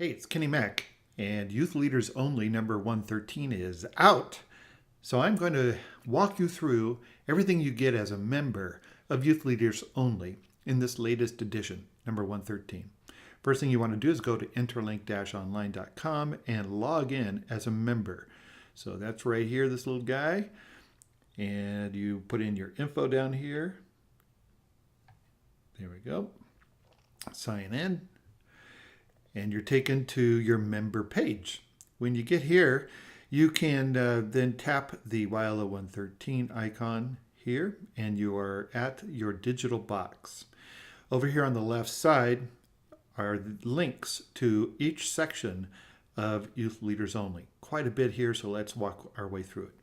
Hey, it's Kenny Mack, and Youth Leaders Only number 113 is out. So I'm going to walk you through everything you get as a member of Youth Leaders Only in this latest edition, number 113. First thing you want to do is go to interlink-online.com and log in as a member. So that's right here, this little guy. And you put in your info down here. There we go. Sign in. And you're taken to your member page. When you get here, you can then tap the YLO113 icon here, and you are at your digital box. Over here on the left side are links to each section of Youth Leaders Only. Quite a bit here, so let's walk our way through it.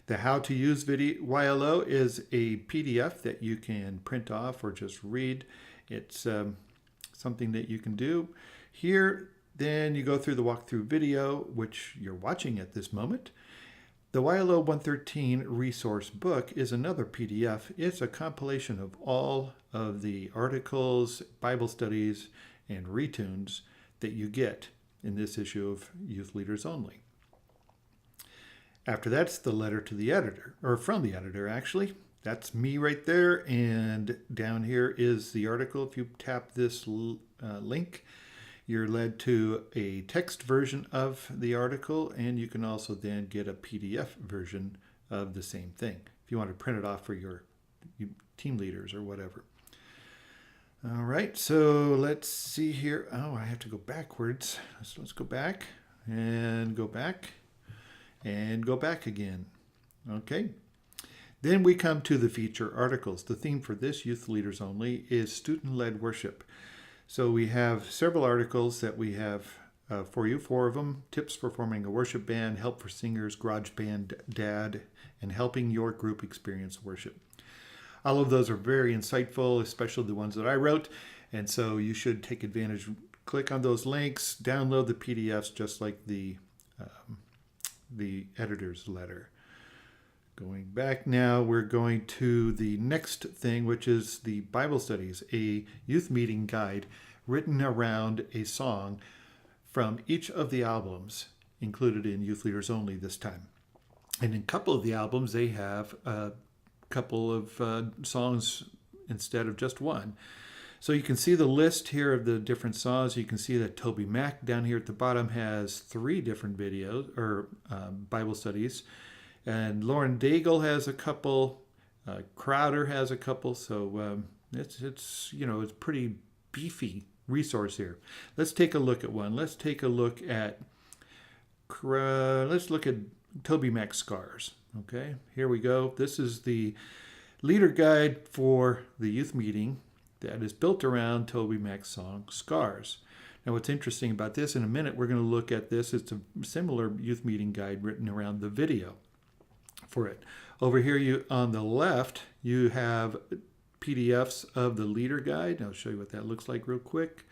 The How to Use video YLO is a PDF that you can print off or just read. It's something that you can do. Here, then you go through the walkthrough video, which you're watching at this moment. The YLO113 resource book is another PDF. It's a compilation of all of the articles, Bible studies, and retunes that you get in this issue of Youth Leaders Only. After that's the letter to the editor, or from the editor actually. That's me right there, and down here is the article. If you tap this link, you're led to a text version of the article, and you can also then get a PDF version of the same thing if you want to print it off for your team leaders or whatever. All right, so let's see here. Oh, I have to go backwards. So let's go back and go back and go back again. Okay. Then we come to the feature articles. The theme for this Youth Leaders Only is student-led worship. So we have several articles that we have for you, 4 of them. Tips for forming a worship band, help for singers, garage band dad, and helping your group experience worship. All of those are very insightful, especially the ones that I wrote. And so you should take advantage, click on those links, download the PDFs just like the editor's letter. Going back now, we're going to the next thing, which is the Bible studies, a youth meeting guide written around a song from each of the albums included in Youth Leaders Only this time. And in a couple of the albums, they have a couple of songs instead of just one. So you can see the list here of the different songs. You can see that Toby Mack down here at the bottom has 3 different videos or Bible studies. And Lauren Daigle has a couple, Crowder has a couple, so it's pretty beefy resource here. Let's take a look at one. Let's look at Toby Mac's Scars. Okay, here we go. This is the leader guide for the youth meeting that is built around Toby Mac's song Scars. Now, what's interesting about this, in a minute, we're going to look at this. It's a similar youth meeting guide written around the video for it. Over here on the left, you have PDFs of the leader guide. I'll show you what that looks like real quick.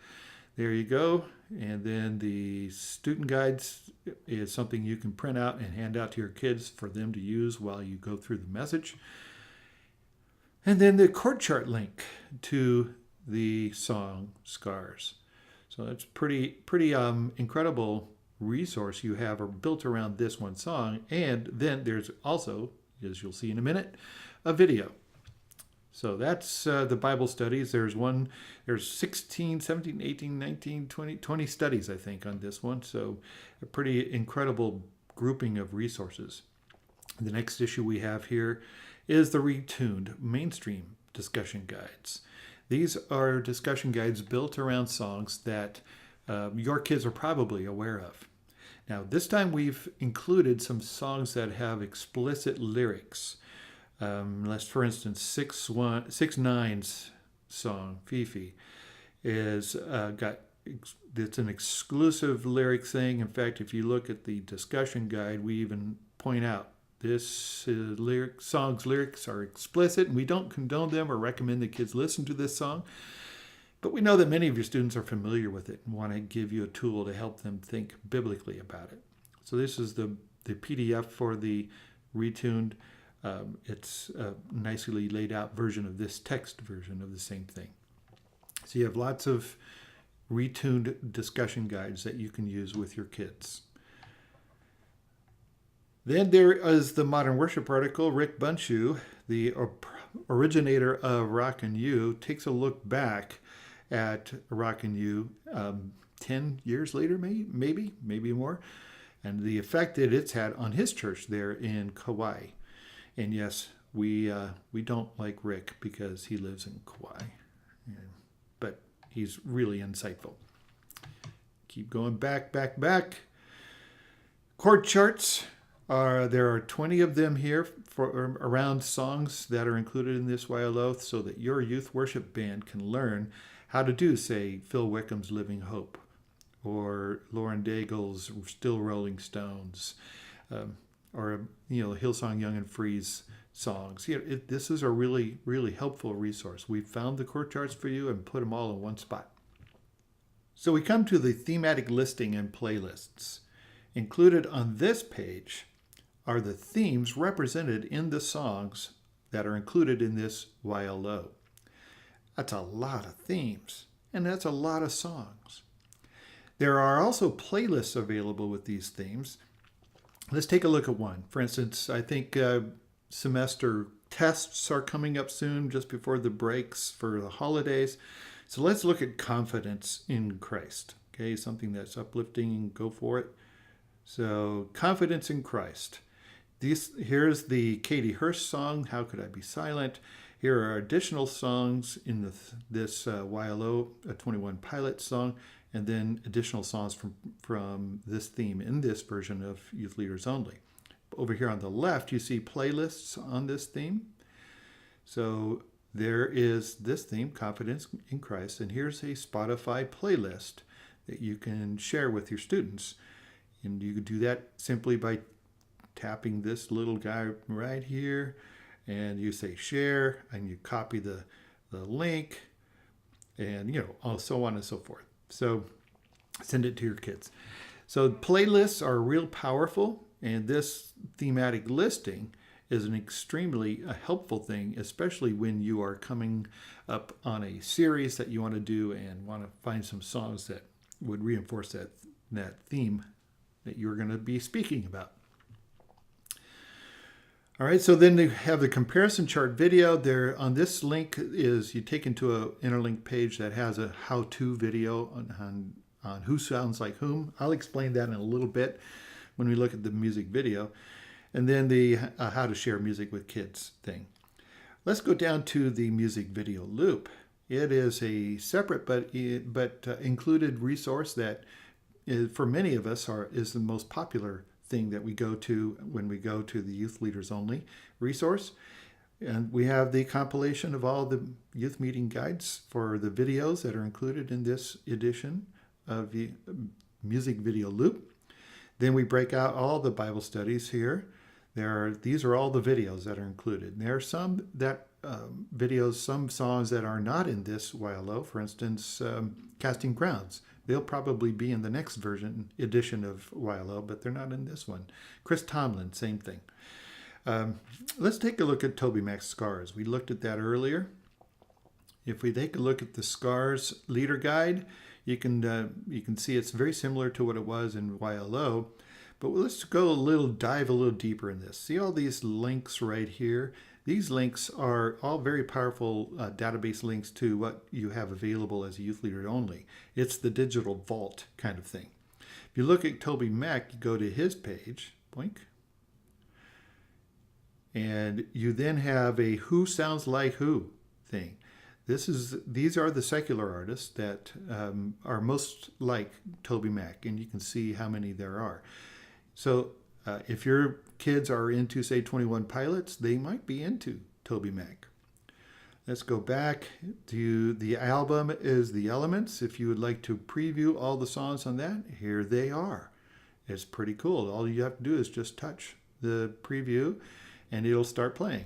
There you go. And then the student guides is something you can print out and hand out to your kids for them to use while you go through the message. And then the chord chart link to the song Scars. So it's pretty incredible resource you have are built around this one song. And then there's also, as you'll see in a minute, a video. So that's the Bible studies. There's 16, 17, 18, 19, 20 studies, I think, on this one. So a pretty incredible grouping of resources. The next issue we have here is the Retuned mainstream discussion guides. These are discussion guides built around songs that your kids are probably aware of. Now, this time we've included some songs that have explicit lyrics. For instance, 6ix9ine's song Fifi it's an exclusive lyric thing. In fact, if you look at the discussion guide, we even point out this song's lyrics are explicit, and we don't condone them or recommend that kids listen to this song. But we know that many of your students are familiar with it and want to give you a tool to help them think biblically about it. So this is the PDF for the Retuned. It's a nicely laid out version of this text version of the same thing. So you have lots of Retuned discussion guides that you can use with your kids. Then there is the Modern Worship article. Rick Bunshu, the originator of Rockin' You, takes a look back at Rockin' You 10 years later, maybe more, and the effect that it's had on his church there in Kauai. And yes, we don't like Rick because he lives in Kauai, but he's really insightful. Keep going back. Chord charts. There are 20 of them here for around songs that are included in this YLO, so that your youth worship band can learn how to do, say, Phil Wickham's Living Hope, or Lauren Daigle's Still Rolling Stones, or Hillsong Young and Free's songs. This is a really, really helpful resource. We found the chord charts for you and put them all in one spot. So we come to the thematic listing and playlists. Included on this page are the themes represented in the songs that are included in this YLO. That's a lot of themes, and that's a lot of songs. There are also playlists available with these themes. Let's take a look at one. For instance, I think semester tests are coming up soon, just before the breaks for the holidays. So let's look at confidence in Christ. Okay, something that's uplifting, go for it. So, confidence in Christ. Here's the Katie Hurst song, How Could I Be Silent? Here are additional songs in this YLO 21 Pilot song, and then additional songs from this theme in this version of Youth Leaders Only. Over here on the left, you see playlists on this theme. So there is this theme, Confidence in Christ, and here's a Spotify playlist that you can share with your students. And you could do that simply by tapping this little guy right here, and you say share, and you copy the link, and so on and so forth. So send it to your kids. So playlists are real powerful, and this thematic listing is an extremely helpful thing, especially when you are coming up on a series that you want to do and want to find some songs that would reinforce that theme that you're going to be speaking about. All right, so then they have the comparison chart video. There on this link is you take into an interlink page that has a how-to video on who sounds like whom. I'll explain that in a little bit when we look at the music video. And then the how to share music with kids thing. Let's go down to the music video loop. It is a separate but included resource that for many of us is the most popular thing that we go to when we go to the Youth Leaders Only resource. And we have the compilation of all the youth meeting guides for the videos that are included in this edition of the music video loop. Then we break out all the Bible studies here. These are all the videos that are included. There are some some songs that are not in this YLO. For instance, Casting Crowns. They'll probably be in the next edition of YLO, but they're not in this one. Chris Tomlin, same thing. Let's take a look at Toby Mac's Scars. We looked at that earlier. If we take a look at the Scars Leader Guide, you can see it's very similar to what it was in YLO. But let's dive a little deeper in this. See all these links right here? These links are all very powerful database links to what you have available as a youth leader only. It's the digital vault kind of thing. If you look at Toby Mac, you go to his page, boink, and you then have a who sounds like who thing. These are the secular artists that are most like Toby Mac, and you can see how many there are. So if your kids are into, say, 21 Pilots, they might be into Toby Mac. Let's go back to the album is The Elements. If you would like to preview all the songs on that, here they are. It's pretty cool. All you have to do is just touch the preview and it'll start playing.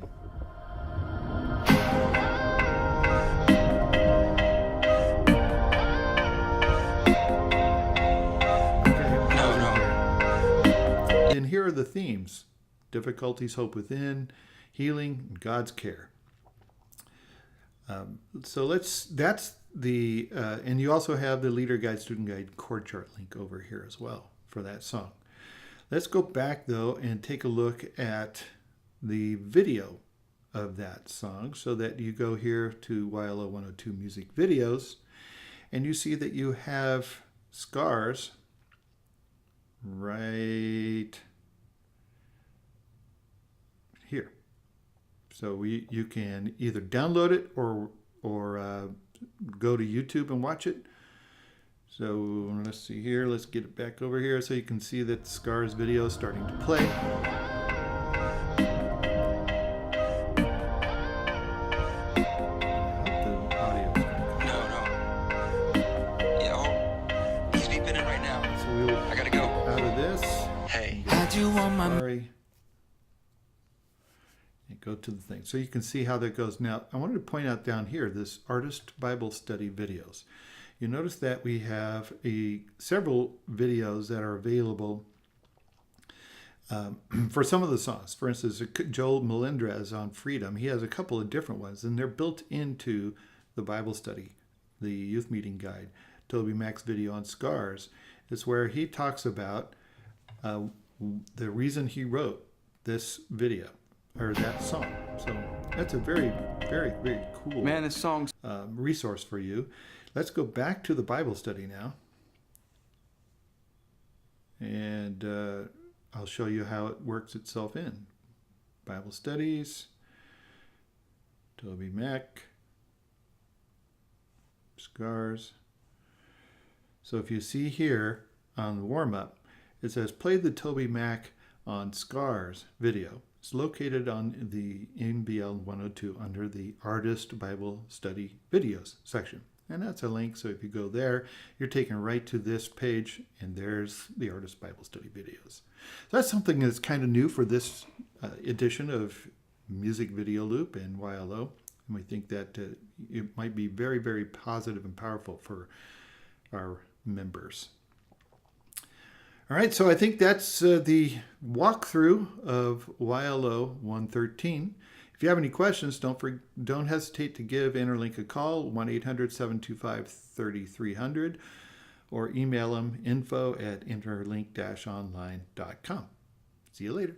And here are the themes: difficulties, hope within, healing, and God's care. So that's and you also have the leader guide, student guide chord chart link over here as well for that song. Let's go back though and take a look at the video of that song, so that you go here to YLO113 music videos, and you see that you have Scars right here. So you can either download it or go to YouTube and watch it. So let's see here. Let's get it back over here so you can see that the Scars video is starting to play. Sorry. And go to the thing. So you can see how that goes. Now, I wanted to point out down here, this Artist Bible Study videos. You notice that we have several videos that are available for some of the songs. For instance, Joel Melendrez on Freedom. He has a couple of different ones, and they're built into the Bible study, the youth meeting guide. Toby Mac's video on Scars is where he talks about the reason he wrote this video or that song. So that's a very, very, very cool resource for you. Let's go back to the Bible study now, and I'll show you how it works itself in Bible studies, Toby Mac, Scars. So if you see here on the warm-up, it says play the Toby Mac on Scars video. It's located on the MBL 102 under the Artist Bible Study Videos section. And that's a link, so if you go there, you're taken right to this page, and there's the Artist Bible Study Videos. So that's something that's kind of new for this edition of Music Video Loop and YLO. And we think that it might be very, very positive and powerful for our members. All right, so I think that's the walkthrough of YLO113. If you have any questions, don't hesitate to give Interlink a call, 1-800-725-3300, or email them info@interlink-online.com. See you later.